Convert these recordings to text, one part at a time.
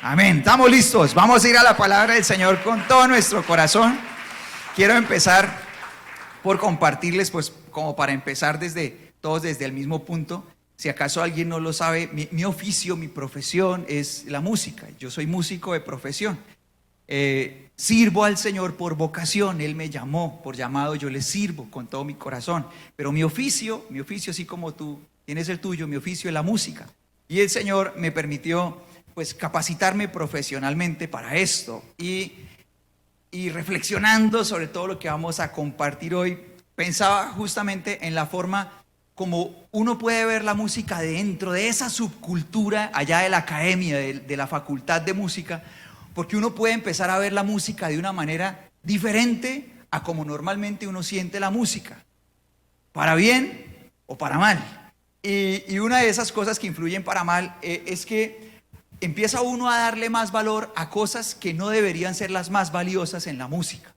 Amén. ¿Estamos listos? Vamos a ir a la palabra del Señor con todo nuestro corazón. Quiero empezar por compartirles, pues como para empezar todos desde el mismo punto. Si acaso alguien no lo sabe, mi oficio, mi profesión es la música. Yo soy músico de profesión. Sirvo al Señor por vocación. Él me llamó por llamado, yo le sirvo con todo mi corazón. Pero mi oficio, así como tú tienes el tuyo, mi oficio es la música. Y el Señor me permitió pues capacitarme profesionalmente para esto. Y reflexionando sobre todo lo que vamos a compartir hoy, pensaba justamente en la forma como uno puede ver la música dentro de esa subcultura allá de la academia, de la facultad de música, porque uno puede empezar a ver la música de una manera diferente a como normalmente uno siente la música, para bien o para mal. Y una de esas cosas que influyen para mal es que empieza uno a darle más valor a cosas que no deberían ser las más valiosas en la música.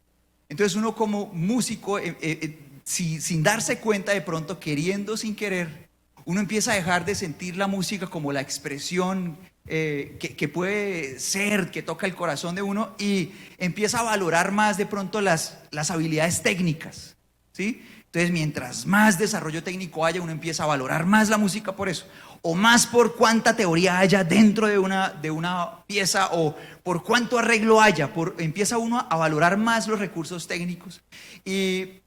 Entonces uno como músico, sin darse cuenta, de pronto queriendo sin querer, uno empieza a dejar de sentir la música como la expresión que puede ser, que toca el corazón de uno, y empieza a valorar más de pronto las habilidades técnicas, ¿sí? Entonces mientras más desarrollo técnico haya, uno empieza a valorar más la música por eso, o más por cuánta teoría haya dentro de una pieza, o por cuánto arreglo haya, empieza uno a valorar más los recursos técnicos, y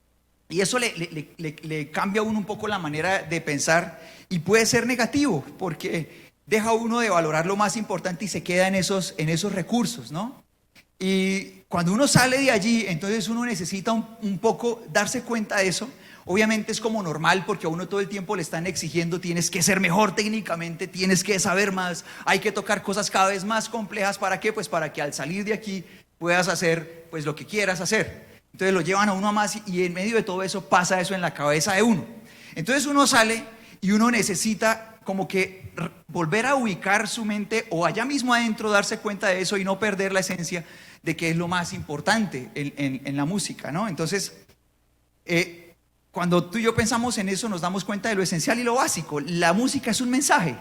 eso le cambia a uno un poco la manera de pensar, y puede ser negativo, porque deja uno de valorar lo más importante y se queda en esos recursos, ¿no? Y cuando uno sale de allí, entonces uno necesita un poco darse cuenta de eso. Obviamente es como normal, porque a uno todo el tiempo le están exigiendo: tienes que ser mejor técnicamente, tienes que saber más, hay que tocar cosas cada vez más complejas. ¿Para qué? Pues para que al salir de aquí puedas hacer pues lo que quieras hacer. Entonces lo llevan a uno a más, y en medio de todo eso pasa eso en la cabeza de uno. Entonces uno sale y uno necesita como que volver a ubicar su mente, o allá mismo adentro darse cuenta de eso y no perder la esencia de que es lo más importante en la música, ¿no? Entonces, cuando tú y yo pensamos en eso, nos damos cuenta de lo esencial y lo básico. La música es un mensaje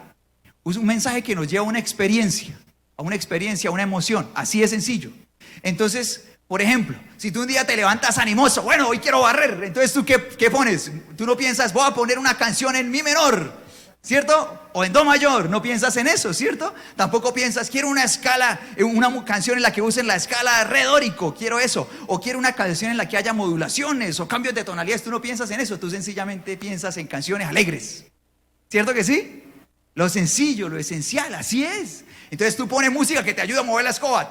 que nos lleva a una experiencia, a una emoción, así de sencillo. Entonces, por ejemplo, si tú un día te levantas animoso, bueno, hoy quiero barrer, entonces tú ¿qué pones? Tú no piensas: voy a poner una canción en mi menor, ¿cierto? O en do mayor, no piensas en eso, ¿cierto? Tampoco piensas: quiero una escala, una canción en la que usen la escala re dórico, quiero eso. O quiero una canción en la que haya modulaciones o cambios de tonalidades. Tú no piensas en eso, tú sencillamente piensas en canciones alegres, ¿cierto que sí? Lo sencillo, lo esencial, así es. Entonces tú pones música que te ayuda a mover la escoba,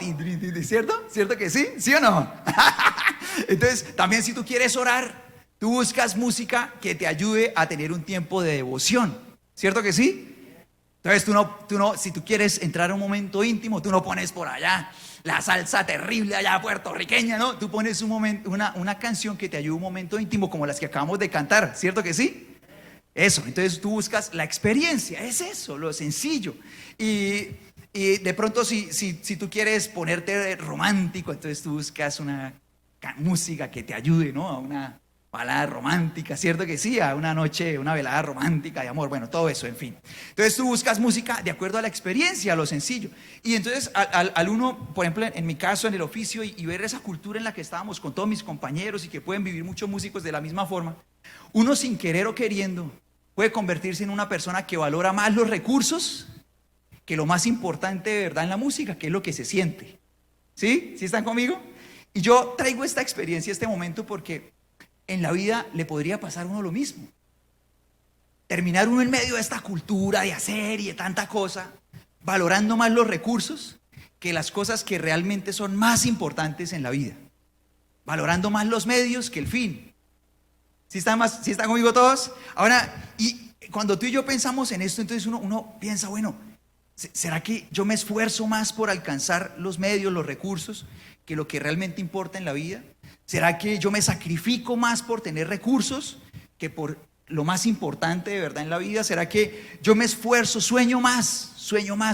¿cierto? ¿Cierto que sí? ¿Sí o no? Entonces también, si tú quieres orar, tú buscas música que te ayude a tener un tiempo de devoción, ¿cierto que sí? Entonces tú no, si tú quieres entrar a un momento íntimo, tú no pones por allá la salsa terrible allá puertorriqueña, ¿no? Tú pones una canción que te ayude a un momento íntimo, como las que acabamos de cantar, ¿cierto que sí? Eso, entonces tú buscas la experiencia, es eso, lo sencillo. Y de pronto si tú quieres ponerte romántico, entonces tú buscas una música que te ayude, ¿no? A una balada romántica, ¿cierto que sí? A una noche, una velada romántica de amor, bueno, todo eso, en fin. Entonces tú buscas música de acuerdo a la experiencia, a lo sencillo. Y entonces al uno, por ejemplo, en mi caso, en el oficio, y ver esa cultura en la que estábamos con todos mis compañeros, y que pueden vivir muchos músicos de la misma forma, uno sin querer o queriendo puede convertirse en una persona que valora más los recursos que lo más importante de verdad en la música, que es lo que se siente. ¿Sí? ¿Sí están conmigo? Y yo traigo esta experiencia, este momento, porque en la vida le podría pasar a uno lo mismo. Terminar uno en medio de esta cultura de hacer y de tanta cosa, valorando más los recursos que las cosas que realmente son más importantes en la vida. Valorando más los medios que el fin. ¿Sí están conmigo todos? Ahora, y cuando tú y yo pensamos en esto, entonces uno piensa: bueno, ¿será que yo me esfuerzo más por alcanzar los medios, los recursos, que lo que realmente importa en la vida? ¿Será que yo me sacrifico más por tener recursos que por lo más importante de verdad en la vida? ¿Será que yo me esfuerzo, sueño más,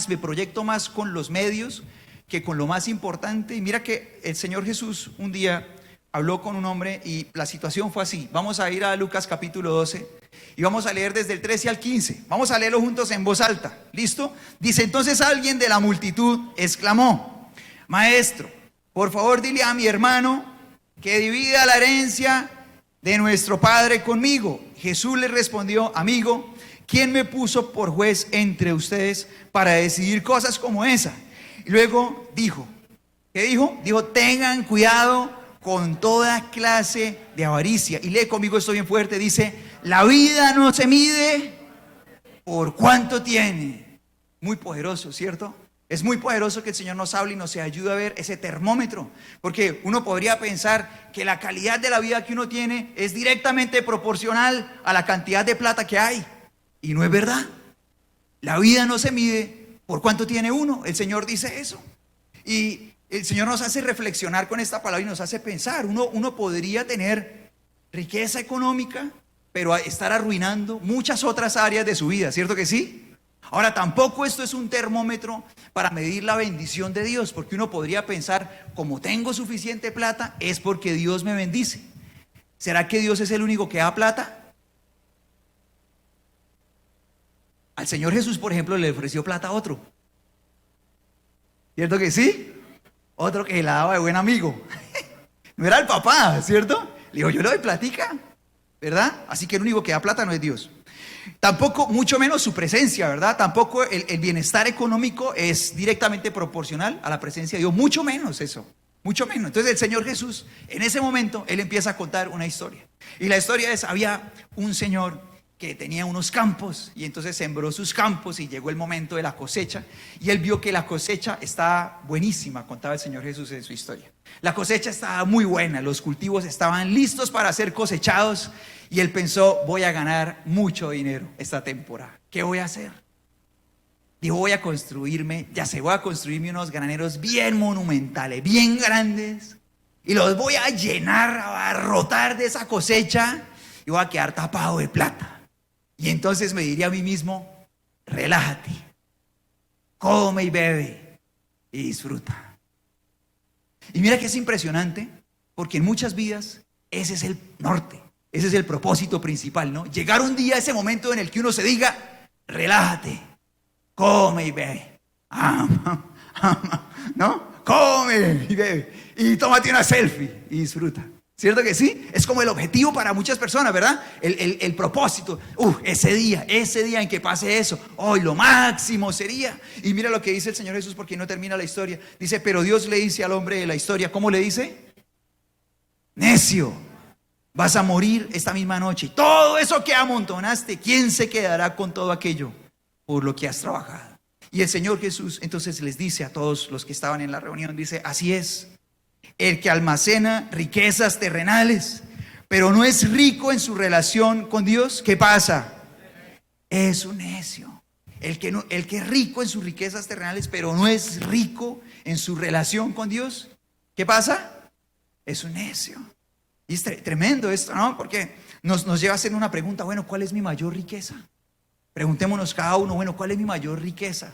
me proyecto más con los medios que con lo más importante? Y mira que el Señor Jesús un día habló con un hombre y la situación fue así. Vamos a ir a Lucas capítulo 12 Y vamos a leer desde el 13 al 15. Vamos a leerlo juntos en voz alta. ¿Listo? Dice: entonces alguien de la multitud exclamó: Maestro, por favor dile a mi hermano que divida la herencia de nuestro padre conmigo. Jesús le respondió: amigo, ¿quién me puso por juez entre ustedes para decidir cosas como esa? Y luego dijo, ¿qué dijo? Dijo: tengan cuidado con toda clase de avaricia. Y lee conmigo esto bien fuerte. Dice: la vida no se mide por cuánto tiene. Muy poderoso, ¿cierto? Es muy poderoso que el Señor nos hable y nos ayude a ver ese termómetro, porque uno podría pensar que la calidad de la vida que uno tiene es directamente proporcional a la cantidad de plata que hay, y no es verdad. La vida no se mide por cuánto tiene uno. El Señor dice eso, y el Señor nos hace reflexionar con esta palabra y nos hace pensar. Uno podría tener riqueza económica, pero estar arruinando muchas otras áreas de su vida, ¿cierto que sí? Ahora, tampoco esto es un termómetro para medir la bendición de Dios, porque uno podría pensar, como tengo suficiente plata, es porque Dios me bendice. ¿Será que Dios es el único que da plata? Al Señor Jesús, por ejemplo, le ofreció plata a otro. ¿Cierto que sí? Otro que la daba de buen amigo. No era el papá, ¿cierto? Le dijo: yo le doy platica, ¿verdad? Así que el único que da plata no es Dios. Tampoco, mucho menos su presencia, ¿verdad? Tampoco el bienestar económico es directamente proporcional a la presencia de Dios. Mucho menos eso, mucho menos. Entonces el Señor Jesús, en ese momento, Él empieza a contar una historia. Y la historia es: había un señor que tenía unos campos, y entonces sembró sus campos y llegó el momento de la cosecha, y él vio que la cosecha estaba buenísima. Contaba el Señor Jesús en su historia. La cosecha estaba muy buena, los cultivos estaban listos para ser cosechados, y él pensó: voy a ganar mucho dinero esta temporada. ¿Qué voy a hacer? Dijo: voy a construirme unos graneros bien monumentales, bien grandes, y los voy a llenar, a abarrotar de esa cosecha, y voy a quedar tapado de plata. Y entonces me diría a mí mismo: relájate, come y bebe y disfruta. Y mira que es impresionante, porque en muchas vidas ese es el norte, ese es el propósito principal, ¿no? Llegar un día a ese momento en el que uno se diga: relájate, come y bebe, ¿no? Come y bebe y tómate una selfie y disfruta. ¿Cierto que sí? Es como el objetivo para muchas personas, ¿verdad? El propósito. Ese día en que pase eso, hoy lo máximo sería. Y mira lo que dice el Señor Jesús, porque no termina la historia. Dice: pero Dios le dice al hombre de la historia, ¿cómo le dice? Necio, vas a morir esta misma noche. Y todo eso que amontonaste, ¿quién se quedará con todo aquello por lo que has trabajado? Y el Señor Jesús entonces les dice a todos los que estaban en la reunión, dice: así es. El que almacena riquezas terrenales, pero no es rico en su relación con Dios, ¿qué pasa? Es un necio. El que es rico en sus riquezas terrenales, pero no es rico en su relación con Dios, ¿qué pasa? Es un necio. Y es tremendo esto, ¿no? Porque nos lleva a hacer una pregunta: bueno, ¿cuál es mi mayor riqueza? Preguntémonos cada uno: bueno, ¿cuál es mi mayor riqueza?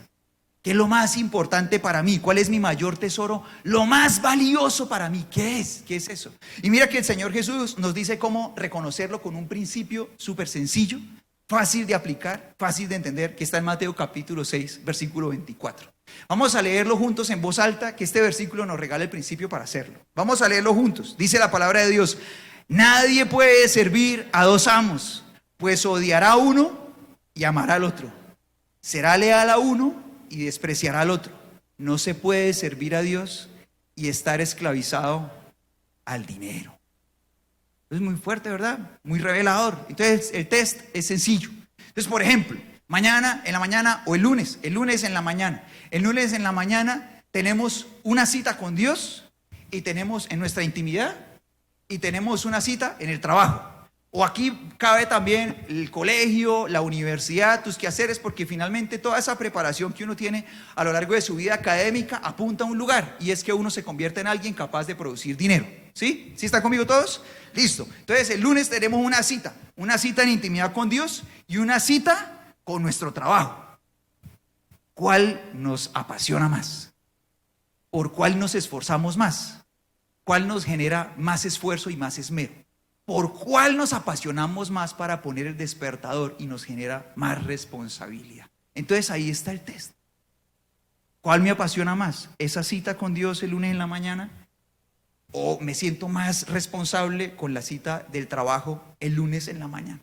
¿Qué es lo más importante para mí? ¿Cuál es mi mayor tesoro? Lo más valioso para mí. ¿Qué es? ¿Qué es eso? Y mira que el Señor Jesús nos dice cómo reconocerlo con un principio súper sencillo, fácil de aplicar, fácil de entender, que está en Mateo capítulo 6, versículo 24. Vamos a leerlo juntos en voz alta, que este versículo nos regala el principio para hacerlo. Vamos a leerlo juntos. Dice la palabra de Dios: nadie puede servir a dos amos, pues odiará a uno y amará al otro. Será leal a uno y despreciará al otro. No se puede servir a Dios y estar esclavizado al dinero. Es muy fuerte, ¿verdad? Muy revelador. Entonces el test es sencillo. Entonces, por ejemplo, mañana en la mañana o el lunes en la mañana tenemos una cita con Dios, y tenemos en nuestra intimidad, y tenemos una cita en el trabajo. O aquí cabe también el colegio, la universidad, tus quehaceres, porque finalmente toda esa preparación que uno tiene a lo largo de su vida académica apunta a un lugar, y es que uno se convierte en alguien capaz de producir dinero. ¿Sí? ¿Sí están conmigo todos? Listo. Entonces el lunes tenemos una cita en intimidad con Dios y una cita con nuestro trabajo. ¿Cuál nos apasiona más? ¿Por cuál nos esforzamos más? ¿Cuál nos genera más esfuerzo y más esmero? ¿Por cuál nos apasionamos más para poner el despertador y nos genera más responsabilidad? Entonces ahí está el test. ¿Cuál me apasiona más? ¿Esa cita con Dios el lunes en la mañana? ¿O me siento más responsable con la cita del trabajo el lunes en la mañana?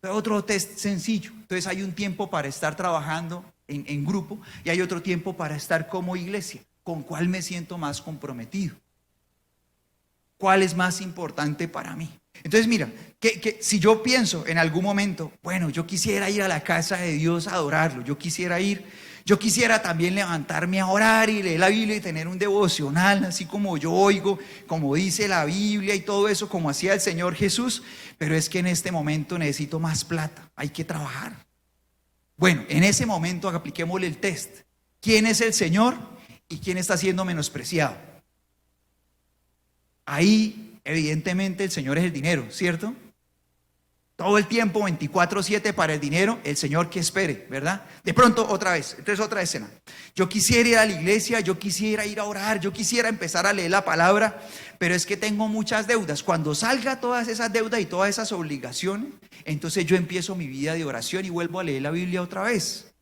Pero otro test sencillo. Entonces hay un tiempo para estar trabajando en grupo y hay otro tiempo para estar como iglesia. ¿Con cuál me siento más comprometido? ¿Cuál es más importante para mí? Entonces mira, que si yo pienso en algún momento, bueno, yo quisiera ir a la casa de Dios a adorarlo, yo quisiera también levantarme a orar y leer la Biblia y tener un devocional, así como yo oigo, como dice la Biblia y todo eso, como hacía el Señor Jesús, pero es que en este momento necesito más plata, hay que trabajar. Bueno, en ese momento apliquémosle el test. ¿Quién es el Señor y quién está siendo menospreciado? Ahí, evidentemente, el Señor es el dinero, ¿cierto? Todo el tiempo, 24/7 para el dinero, el Señor que espere, ¿verdad? De pronto, otra vez, entonces otra escena. Yo quisiera ir a la iglesia, yo quisiera ir a orar, yo quisiera empezar a leer la palabra, pero es que tengo muchas deudas. Cuando salga todas esas deudas y todas esas obligaciones, entonces yo empiezo mi vida de oración y vuelvo a leer la Biblia otra vez.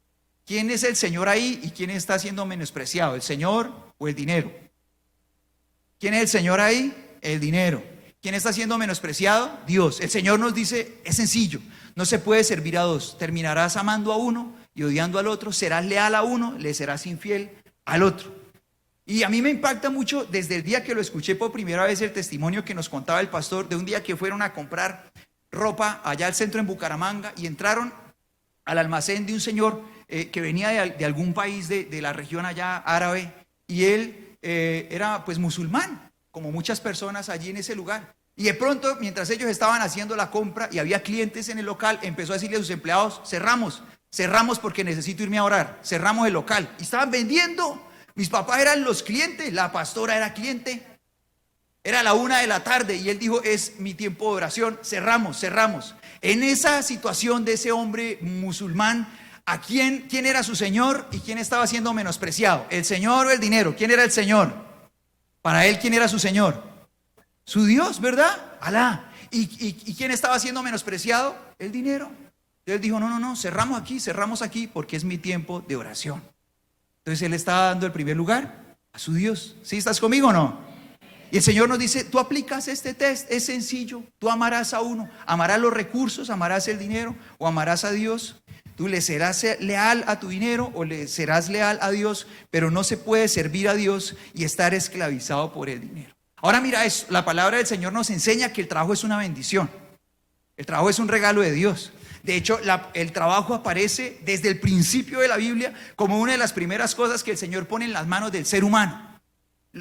¿Quién es el Señor ahí y quién está siendo menospreciado? ¿El Señor o el dinero? ¿Quién es el Señor ahí? El dinero. ¿Quién está siendo menospreciado? Dios. El Señor nos dice, es sencillo, no se puede servir a dos. Terminarás amando a uno y odiando al otro, serás leal a uno, le serás infiel al otro. Y a mí me impacta mucho desde el día que lo escuché por primera vez el testimonio que nos contaba el pastor de un día que fueron a comprar ropa allá al centro en Bucaramanga y entraron al almacén de un señor que venía de algún país de la región allá árabe y él era pues musulmán, como muchas personas allí en ese lugar. Y de pronto, mientras ellos estaban haciendo la compra y había clientes en el local, empezó a decirle a sus empleados, cerramos porque necesito irme a orar, cerramos el local. Y estaban vendiendo, mis papás eran los clientes, la pastora era cliente, era la 1 de la tarde y él dijo, es mi tiempo de oración, cerramos. En esa situación de ese hombre musulmán, ¿a quién era su señor y quién estaba siendo menospreciado? ¿El Señor o el dinero? ¿Quién era el Señor? Para él, ¿quién era su Señor? Su Dios, ¿verdad? Alá. ¿Y quién estaba siendo menospreciado? El dinero. Él dijo, no, cerramos aquí porque es mi tiempo de oración. Entonces él estaba dando el primer lugar a su Dios. ¿Sí estás conmigo o no? Y el Señor nos dice, tú aplicas este test, es sencillo, tú amarás a uno, amarás los recursos, amarás el dinero o amarás a Dios. Tú le serás leal a tu dinero o le serás leal a Dios, pero no se puede servir a Dios y estar esclavizado por el dinero. Ahora mira eso, la palabra del Señor nos enseña que el trabajo es una bendición. El trabajo es un regalo de Dios. De hecho, el trabajo aparece desde el principio de la Biblia como una de las primeras cosas que el Señor pone en las manos del ser humano.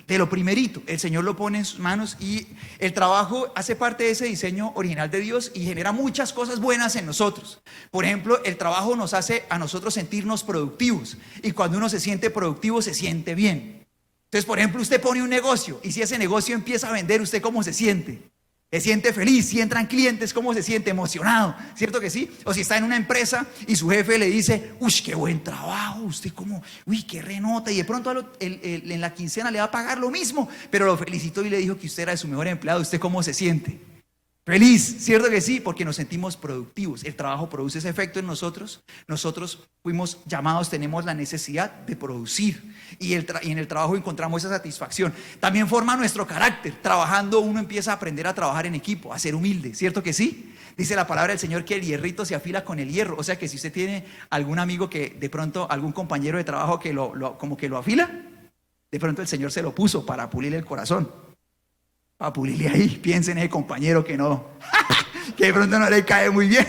De lo primerito, el Señor lo pone en sus manos y el trabajo hace parte de ese diseño original de Dios y genera muchas cosas buenas en nosotros. Por ejemplo, el trabajo nos hace a nosotros sentirnos productivos y cuando uno se siente productivo se siente bien. Entonces, por ejemplo, usted pone un negocio y si ese negocio empieza a vender, ¿usted cómo se siente? Se siente feliz, si entran clientes, ¿cómo se siente? Emocionado, ¿cierto que sí? O si está en una empresa y su jefe le dice, uy, qué buen trabajo, usted como, uy, qué renota, y de pronto en la quincena le va a pagar lo mismo, pero lo felicitó y le dijo que usted era su mejor empleado, ¿usted cómo se siente? Feliz, ¿cierto que sí? Porque nos sentimos productivos. El trabajo produce ese efecto en nosotros. Nosotros fuimos llamados, tenemos la necesidad de producir y en el trabajo encontramos esa satisfacción. También forma nuestro carácter. Trabajando uno empieza a aprender a trabajar en equipo, a ser humilde, ¿cierto que sí? Dice la palabra del Señor que el hierrito se afila con el hierro. O sea que si usted tiene algún amigo que de pronto, algún compañero de trabajo que como que lo afila, de pronto el Señor se lo puso para pulir el corazón. A pulirle ahí, piensen en ese compañero que no, que de pronto no le cae muy bien,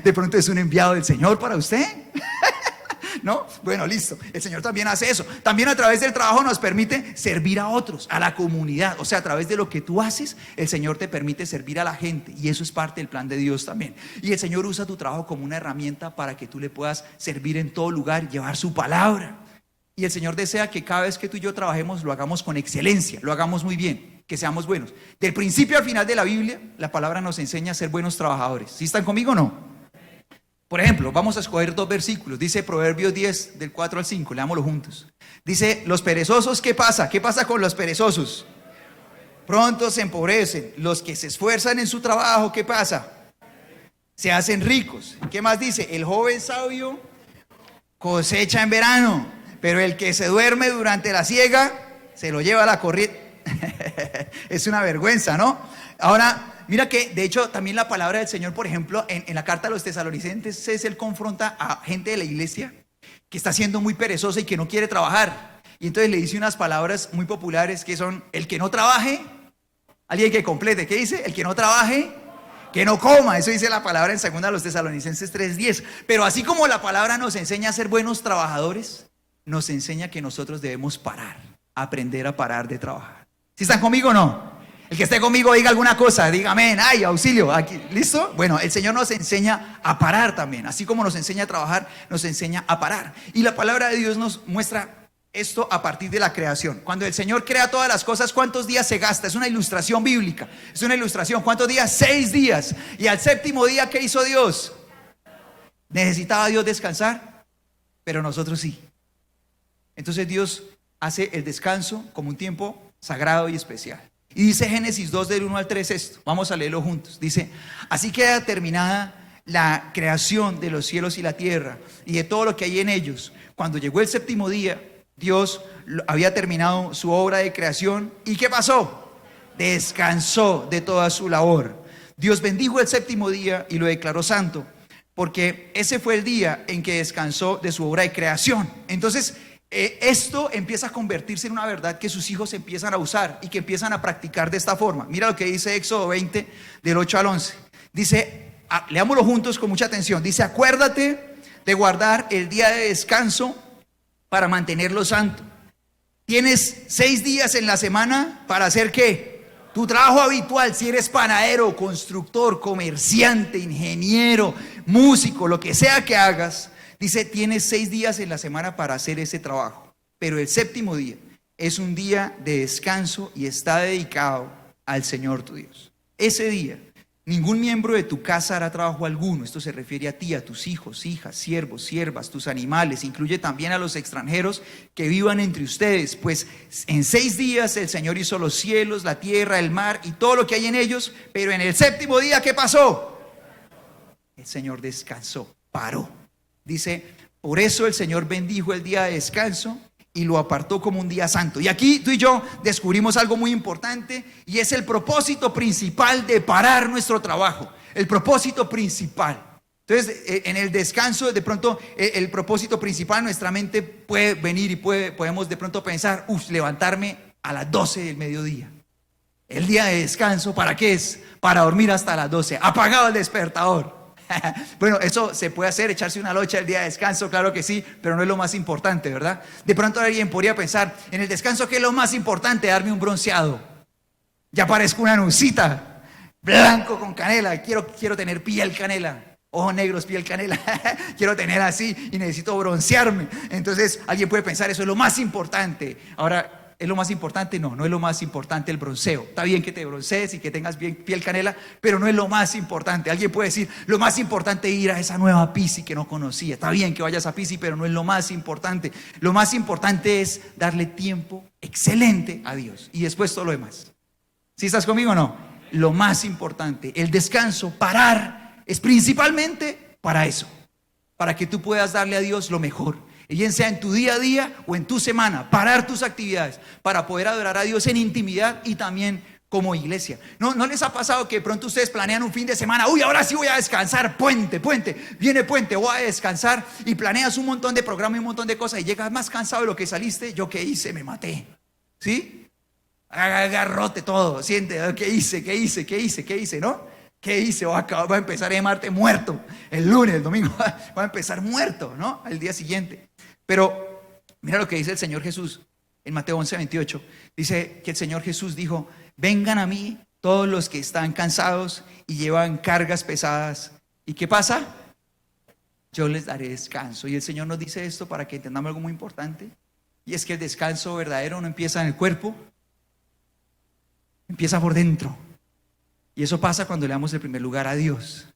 de pronto es un enviado del Señor para usted, ¿no? Bueno, listo, el Señor también hace eso, también a través del trabajo nos permite servir a otros, a la comunidad, o sea, a través de lo que tú haces, el Señor te permite servir a la gente y eso es parte del plan de Dios también, y el Señor usa tu trabajo como una herramienta para que tú le puedas servir en todo lugar, llevar su palabra, y el Señor desea que cada vez que tú y yo trabajemos lo hagamos con excelencia, lo hagamos muy bien, que seamos buenos. Del principio al final de la Biblia, la palabra nos enseña a ser buenos trabajadores. ¿Sí están conmigo o no? Por ejemplo, vamos a escoger 2 versículos. Dice Proverbios 10, del 4 al 5, leámoslo juntos. Dice, los perezosos, ¿qué pasa? ¿Qué pasa con los perezosos? pronto se empobrecen. Los que se esfuerzan en su trabajo, ¿qué pasa? Se hacen ricos. ¿Qué más dice? El joven sabio cosecha en verano, pero el que se duerme durante la siega se lo lleva a la corriente. Es una vergüenza, ¿no? Ahora, mira que de hecho también la palabra del Señor, por ejemplo, en la carta a los tesalonicenses, Él confronta a gente de la iglesia que está siendo muy perezosa y que no quiere trabajar. Y entonces le dice unas palabras muy populares que son: el que no trabaje, alguien que complete, ¿qué dice? El que no trabaje, que no coma. Eso dice la palabra en 2 a los tesalonicenses 3:10. Pero así como la palabra nos enseña a ser buenos trabajadores, nos enseña que nosotros debemos parar, aprender a parar de trabajar. ¿Sí están conmigo o no? El que esté conmigo diga alguna cosa, diga amén, ay, auxilio, aquí, ¿listo? Bueno, el Señor nos enseña a parar también. Así como nos enseña a trabajar, nos enseña a parar. Y la palabra de Dios nos muestra esto a partir de la creación. Cuando el Señor crea todas las cosas, ¿cuántos días se gasta? Es una ilustración bíblica, es una ilustración. ¿Cuántos días? 6 días. Y al séptimo día, ¿qué hizo Dios? ¿Necesitaba Dios descansar? Pero nosotros sí. Entonces Dios hace el descanso como un tiempo sagrado y especial. Y dice Génesis 2 del 1 al 3 esto. Vamos a leerlo juntos. Dice: así queda terminada la creación de los cielos y la tierra y de todo lo que hay en ellos. Cuando llegó el séptimo día, Dios había terminado su obra de creación. ¿Y qué pasó? Descansó de toda su labor. Dios bendijo el séptimo día y lo declaró santo, porque ese fue el día en que descansó de su obra de creación. Entonces, esto empieza a convertirse en una verdad que sus hijos empiezan a usar y que empiezan a practicar de esta forma. Mira lo que dice Éxodo 20, del 8 al 11. Dice, leámoslo juntos con mucha atención. Dice: acuérdate de guardar el día de descanso para mantenerlo santo. Tienes 6 días en la semana para hacer ¿qué? Tu trabajo habitual. Si eres panadero, constructor, comerciante, ingeniero, músico, lo que sea que hagas, dice, tienes 6 días en la semana para hacer ese trabajo. Pero el séptimo día es un día de descanso y está dedicado al Señor tu Dios. Ese día ningún miembro de tu casa hará trabajo alguno. Esto se refiere a ti, a tus hijos, hijas, siervos, siervas, tus animales. Incluye también a los extranjeros que vivan entre ustedes. Pues en 6 días el Señor hizo los cielos, la tierra, el mar y todo lo que hay en ellos. Pero en el séptimo día, ¿qué pasó? El Señor descansó, paró. Dice, por eso el Señor bendijo el día de descanso y lo apartó como un día santo. Y aquí tú y yo descubrimos algo muy importante, y es el propósito principal de parar nuestro trabajo. El propósito principal. Entonces, en el descanso, de pronto, el propósito principal en nuestra mente puede venir y podemos de pronto pensar, levantarme a las 12 del mediodía. El día de descanso, ¿para qué es? Para dormir hasta las 12, apagado el despertador. Bueno, eso se puede hacer, echarse una locha el día de descanso, claro que sí, pero no es lo más importante, ¿verdad? De pronto alguien podría pensar, en el descanso, ¿qué es lo más importante? Darme un bronceado. Ya parezco una nucita, blanco con canela, quiero tener piel canela, ojos negros, piel canela, quiero tener así y necesito broncearme. Entonces alguien puede pensar, eso es lo más importante. Ahora, ¿es lo más importante? No, no es lo más importante el bronceo. Está bien que te broncees y que tengas bien piel canela, pero no es lo más importante. Alguien puede decir, lo más importante es ir a esa nueva Pisi que no conocía. Está bien que vayas a Pisi, pero no es lo más importante. Lo más importante es darle tiempo excelente a Dios y después todo lo demás. ¿Sí estás conmigo o no? Lo más importante, el descanso, parar, es principalmente para eso, para que tú puedas darle a Dios lo mejor. Bien sea en tu día a día o en tu semana, parar tus actividades para poder adorar a Dios en intimidad y también como iglesia. ¿No les ha pasado que de pronto ustedes planean un fin de semana? Ahora sí voy a descansar, puente, viene puente, voy a descansar, y planeas un montón de programas y un montón de cosas y llegas más cansado de lo que saliste. ¿Yo qué hice? Me maté. ¿Sí? Agarrote todo, siente, ¿qué hice? ¿No? ¿Qué hice? Voy a empezar el martes muerto, el lunes, el domingo, voy a empezar muerto, ¿no? Al día siguiente. Pero mira lo que dice el Señor Jesús en Mateo 11:28. Dice que el Señor Jesús dijo, vengan a mí todos los que están cansados y llevan cargas pesadas. ¿Y qué pasa? Yo les daré descanso. Y el Señor nos dice esto para que entendamos algo muy importante. Y es que el descanso verdadero no empieza en el cuerpo, empieza por dentro. Y eso pasa cuando le damos el primer lugar a Dios.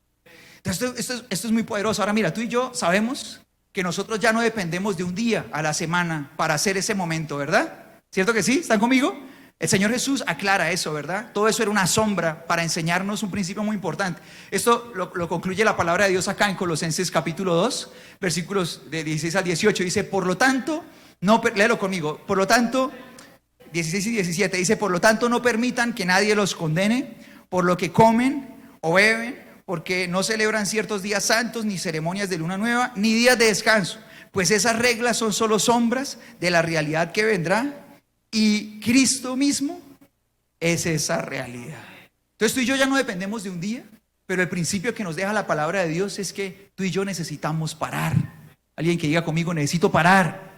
Entonces esto es muy poderoso. Ahora mira, tú y yo sabemos que nosotros ya no dependemos de un día a la semana para hacer ese momento, ¿verdad? ¿Cierto que sí? ¿Están conmigo? El Señor Jesús aclara eso, ¿verdad? Todo eso era una sombra para enseñarnos un principio muy importante. Esto lo concluye la palabra de Dios acá en Colosenses capítulo 2, versículos de 16 al 18. Dice, por lo tanto, léelo conmigo, por lo tanto, 16 y 17, dice, por lo tanto no permitan que nadie los condene por lo que comen o beben, porque no celebran ciertos días santos, ni ceremonias de luna nueva, ni días de descanso, pues esas reglas son solo sombras de la realidad que vendrá. Y Cristo mismo es esa realidad. Entonces tú y yo ya no dependemos de un día, pero el principio que nos deja la palabra de Dios es que tú y yo necesitamos parar. Alguien que diga conmigo, necesito parar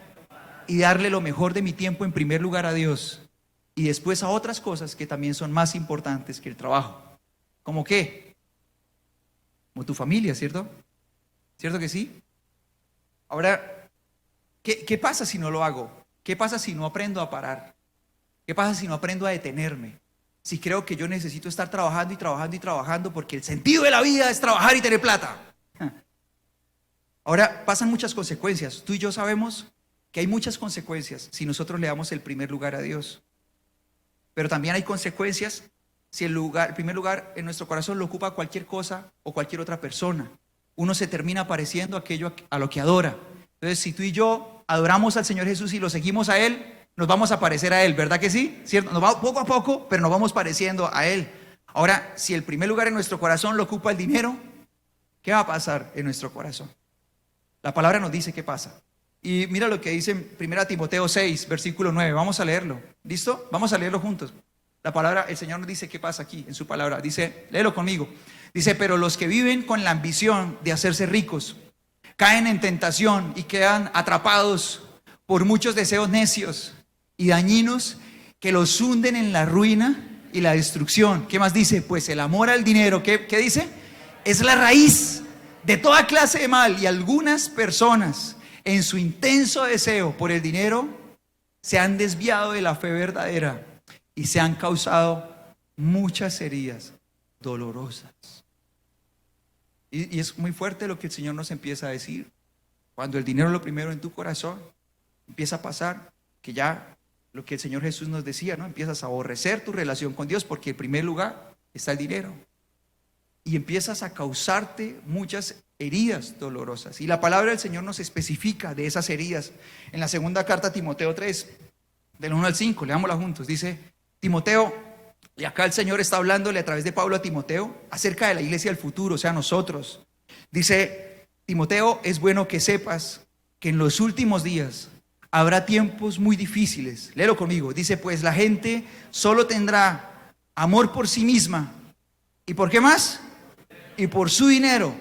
y darle lo mejor de mi tiempo en primer lugar a Dios y después a otras cosas que también son más importantes que el trabajo. ¿Cómo qué? Como tu familia, ¿cierto? ¿Cierto que sí? Ahora, ¿qué pasa si no lo hago? ¿Qué pasa si no aprendo a parar? ¿Qué pasa si no aprendo a detenerme? Si creo que yo necesito estar trabajando y trabajando y trabajando porque el sentido de la vida es trabajar y tener plata. Ahora pasan muchas consecuencias. Tú y yo sabemos que hay muchas consecuencias si nosotros le damos el primer lugar a Dios. Pero también hay consecuencias si el primer lugar en nuestro corazón lo ocupa cualquier cosa o cualquier otra persona. Uno se termina pareciendo aquello a lo que adora. Entonces, si tú y yo adoramos al Señor Jesús y lo seguimos a Él, nos vamos a parecer a Él, ¿verdad que sí? ¿Cierto? Nos va poco a poco, pero nos vamos pareciendo a Él. Ahora, si el primer lugar en nuestro corazón lo ocupa el dinero, ¿qué va a pasar en nuestro corazón? La palabra nos dice qué pasa. Y mira lo que dice en 1 Timoteo 6, versículo 9. Vamos a leerlo. ¿Listo? Vamos a leerlo juntos. La palabra, el Señor nos dice qué pasa aquí en su palabra. Dice, léelo conmigo. Dice, pero los que viven con la ambición de hacerse ricos caen en tentación y quedan atrapados por muchos deseos necios y dañinos que los hunden en la ruina y la destrucción. ¿Qué más dice? Pues el amor al dinero, ¿qué dice? Es la raíz de toda clase de mal, y algunas personas en su intenso deseo por el dinero se han desviado de la fe verdadera y se han causado muchas heridas dolorosas. Y es muy fuerte lo que el Señor nos empieza a decir. Cuando el dinero es lo primero en tu corazón, empieza a pasar que ya lo que el Señor Jesús nos decía, ¿no? Empiezas a aborrecer tu relación con Dios porque en primer lugar está el dinero. Y empiezas a causarte muchas heridas dolorosas. Y la palabra del Señor nos especifica de esas heridas. En la segunda carta a Timoteo 3, del 1 al 5, leámosla juntos. Dice, Timoteo, y acá el Señor está hablándole a través de Pablo a Timoteo acerca de la iglesia del futuro, o sea, nosotros. Dice, Timoteo, es bueno que sepas que en los últimos días habrá tiempos muy difíciles. Léelo conmigo. Dice, pues la gente solo tendrá amor por sí misma. ¿Y por qué más? Y por su dinero.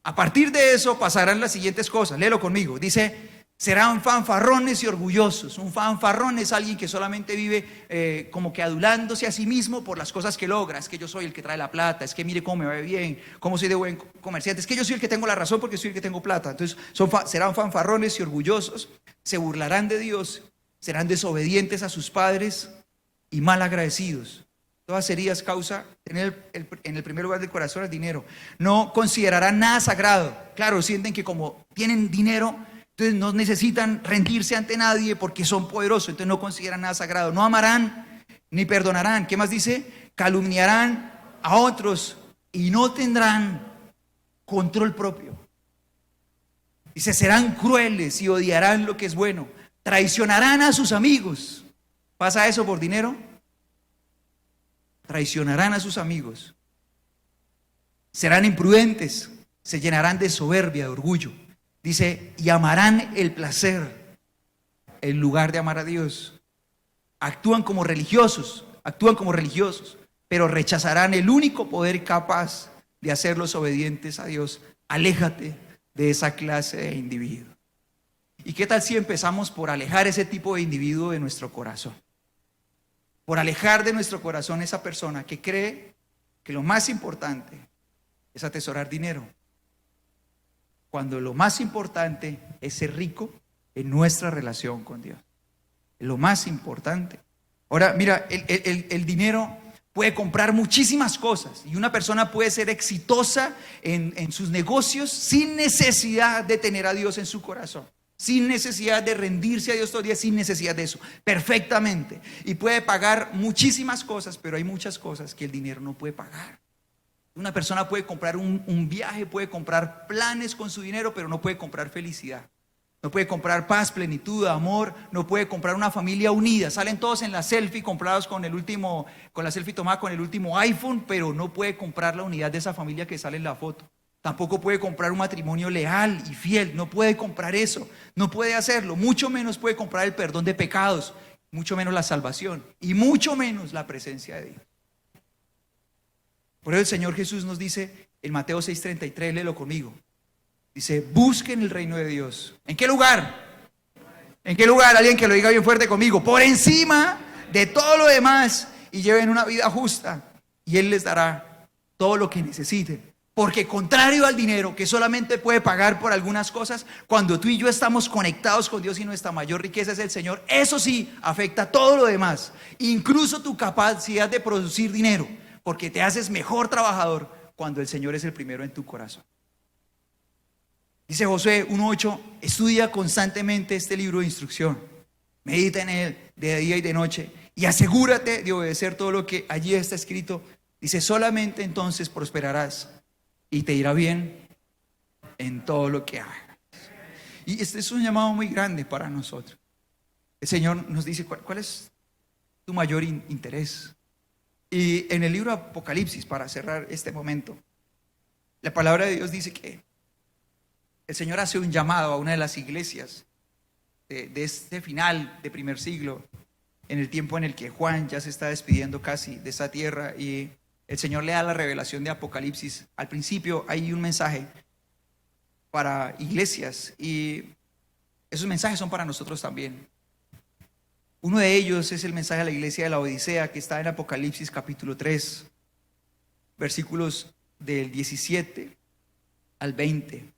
A partir de eso pasarán las siguientes cosas. Léelo conmigo. Dice, serán fanfarrones y orgullosos. Un fanfarrón es alguien que solamente vive como que adulándose a sí mismo por las cosas que logra. Es que yo soy el que trae la plata, es que mire cómo me va bien, cómo soy de buen comerciante, es que yo soy el que tengo la razón porque soy el que tengo plata. Entonces serán fanfarrones y orgullosos, se burlarán de Dios, serán desobedientes a sus padres y mal agradecidos. Todas heridas causa tener en el primer lugar del corazón el dinero. No considerarán nada sagrado. Claro, sienten que como tienen dinero, entonces no necesitan rendirse ante nadie porque son poderosos, entonces no consideran nada sagrado. No amarán ni perdonarán. ¿Qué más dice? Calumniarán a otros y no tendrán control propio. Dice, serán crueles y odiarán lo que es bueno. Traicionarán a sus amigos. ¿Pasa eso por dinero? Traicionarán a sus amigos. Serán imprudentes, se llenarán de soberbia, de orgullo. Dice, y amarán el placer en lugar de amar a Dios. Actúan como religiosos, pero rechazarán el único poder capaz de hacerlos obedientes a Dios. Aléjate de esa clase de individuo. ¿Y qué tal si empezamos por alejar ese tipo de individuo de nuestro corazón? Por alejar de nuestro corazón esa persona que cree que lo más importante es atesorar dinero, cuando lo más importante es ser rico en nuestra relación con Dios. Es lo más importante. Ahora, mira, el dinero puede comprar muchísimas cosas y una persona puede ser exitosa en sus negocios sin necesidad de tener a Dios en su corazón. sin necesidad de rendirse a Dios todos los días, sin necesidad de eso, perfectamente. Y puede pagar muchísimas cosas, pero hay muchas cosas que el dinero no puede pagar. Una persona puede comprar un viaje, puede comprar planes con su dinero, pero no puede comprar felicidad. No puede comprar paz, plenitud, amor, no puede comprar una familia unida. Salen todos en la selfie comprados con la selfie tomada con el último iPhone, pero no puede comprar la unidad de esa familia que sale en la foto. Tampoco puede comprar un matrimonio leal y fiel, no puede comprar eso, no puede hacerlo, mucho menos puede comprar el perdón de pecados, mucho menos la salvación y mucho menos la presencia de Dios. Por eso el Señor Jesús nos dice en Mateo 6:33, léelo conmigo. Dice, busquen el reino de Dios. ¿En qué lugar? ¿En qué lugar? Alguien que lo diga bien fuerte conmigo. Por encima de todo lo demás, y lleven una vida justa, y Él les dará todo lo que necesiten. Porque contrario al dinero, que solamente puede pagar por algunas cosas, cuando tú y yo estamos conectados con Dios y nuestra mayor riqueza es el Señor, eso sí afecta todo lo demás, incluso tu capacidad de producir dinero, porque te haces mejor trabajador cuando el Señor es el primero en tu corazón. Dice Josué 1:8, estudia constantemente este libro de instrucción, medita en él de día y de noche y asegúrate de obedecer todo lo que allí está escrito. Dice, solamente entonces prosperarás y te irá bien en todo lo que hagas. Y este es un llamado muy grande para nosotros. El Señor nos dice, ¿cuál es tu mayor interés? Y en el libro Apocalipsis, para cerrar este momento, la palabra de Dios dice que el Señor hace un llamado a una de las iglesias de este final de primer siglo, en el tiempo en el que Juan ya se está despidiendo casi de esta tierra, y el Señor le da la revelación de Apocalipsis. Al principio hay un mensaje para iglesias y esos mensajes son para nosotros también. Uno de ellos es el mensaje a la iglesia de la Odisea, que está en Apocalipsis capítulo 3, versículos del 17 al 20.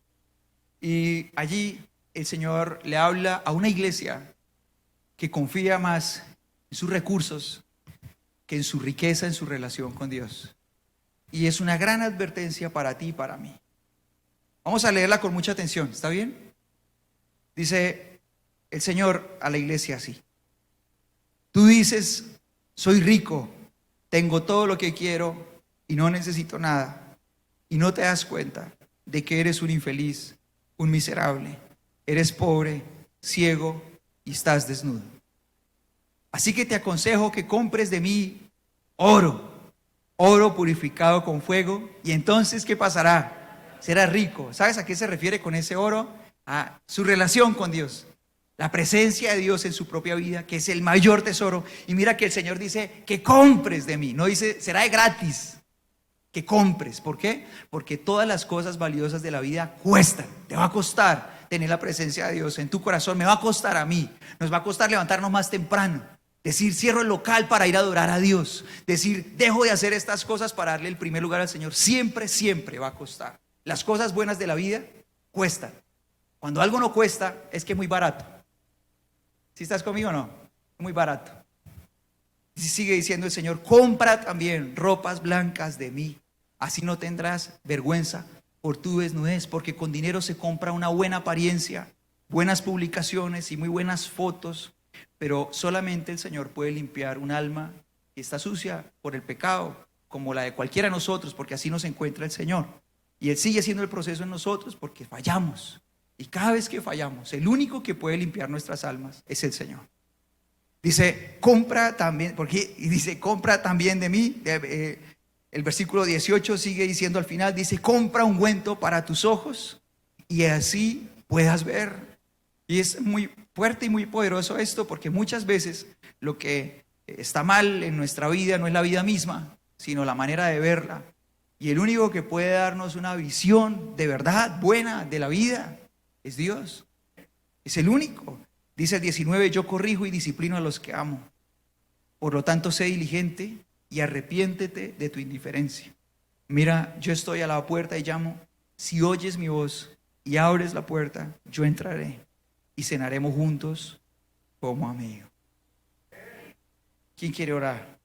Y allí el Señor le habla a una iglesia que confía más en sus recursos que en su riqueza, en su relación con Dios. Y es una gran advertencia para ti y para mí. Vamos a leerla con mucha atención, ¿está bien? Dice el Señor a la iglesia así: tú dices, soy rico, tengo todo lo que quiero y no necesito nada, y no te das cuenta de que eres un infeliz, un miserable, eres pobre, ciego y estás desnudo. Así que te aconsejo que compres de mí oro purificado con fuego, y entonces ¿qué pasará? Serás rico. ¿Sabes a qué se refiere con ese oro? A su relación con Dios, la presencia de Dios en su propia vida, que es el mayor tesoro. Y mira que el Señor dice que compres de mí, no dice será de gratis, que compres. ¿Por qué? Porque todas las cosas valiosas de la vida cuestan, te va a costar tener la presencia de Dios en tu corazón, me va a costar a mí, nos va a costar levantarnos más temprano, decir cierro el local para ir a adorar a Dios, decir dejo de hacer estas cosas para darle el primer lugar al Señor, siempre va a costar. Las cosas buenas de la vida cuestan. Cuando algo no cuesta es que es muy barato. ¿Sí estás conmigo o no? Es muy barato. Y sigue diciendo el Señor, compra también ropas blancas de mí, así no tendrás vergüenza por tu desnudez, porque con dinero se compra una buena apariencia, buenas publicaciones y muy buenas fotos, pero solamente el Señor puede limpiar un alma que está sucia por el pecado, como la de cualquiera de nosotros, porque así nos encuentra el Señor. Y Él sigue haciendo el proceso en nosotros porque fallamos. Y cada vez que fallamos, el único que puede limpiar nuestras almas es el Señor. Dice, compra también, compra también de mí. El versículo 18 sigue diciendo al final, dice, compra ungüento para tus ojos y así puedas ver. Y es muy fuerte y muy poderoso esto, porque muchas veces lo que está mal en nuestra vida no es la vida misma, sino la manera de verla. Y el único que puede darnos una visión de verdad buena de la vida es Dios. Es el único. Dice el 19, yo corrijo y disciplino a los que amo. Por lo tanto, sé diligente y arrepiéntete de tu indiferencia. Mira, yo estoy a la puerta y llamo. Si oyes mi voz y abres la puerta, yo entraré y cenaremos juntos como amigos. ¿Quién quiere orar?